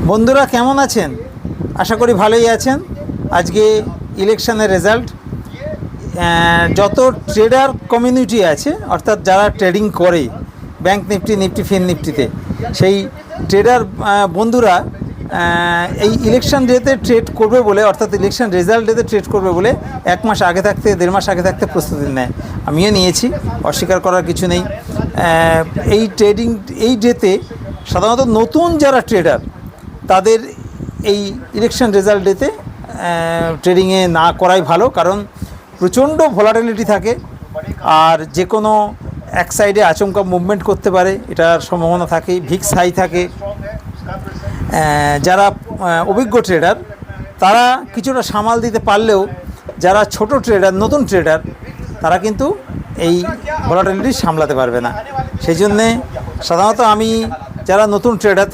বন্ধুরা কেমন আছেন? আশা করি ভালোই আছেন। আজকে ইলেকশনের রেজাল্ট, যত ট্রেডার কমিউনিটি আছে, অর্থাৎ যারা ট্রেডিং করে ব্যাংক নিফটি, নিফটি, ফিন নিফটিতে, সেই ট্রেডার বন্ধুরা এই ইলেকশন ডেতে ট্রেড করবে বলে, অর্থাৎ ইলেকশন রেজাল্ট ডেতে ট্রেড করবে বলে 1 মাস আগে থাকতে, 1.5 মাস আগে থাকতে প্রস্তুতি নেয়। আমিও নিয়েছি, অস্বীকার করার কিছু নেই। এই ডেতে সাধারণত নতুন যারা ট্রেডার, তাদের এই ইলেকশন রেজাল্ট ডেতে ট্রেডিংয়ে না করাই ভালো, কারণ প্রচণ্ড ভলাটিলিটি থাকে, আর যে কোনো এক সাইডে আচমকা মুভমেন্ট করতে পারে, এটার সম্ভাবনা থাকে। ভিক্স হাই থাকে। যারা অভিজ্ঞ ট্রেডার তারা কিছুটা সামাল দিতে পারলেও যারা ছোট ট্রেডার, নতুন ট্রেডার, তারা কিন্তু এই ভলাটিলিটি সামলাতে পারবে না। সেই জন্যে সাধারণত আমি যারা নতুন ট্রেডার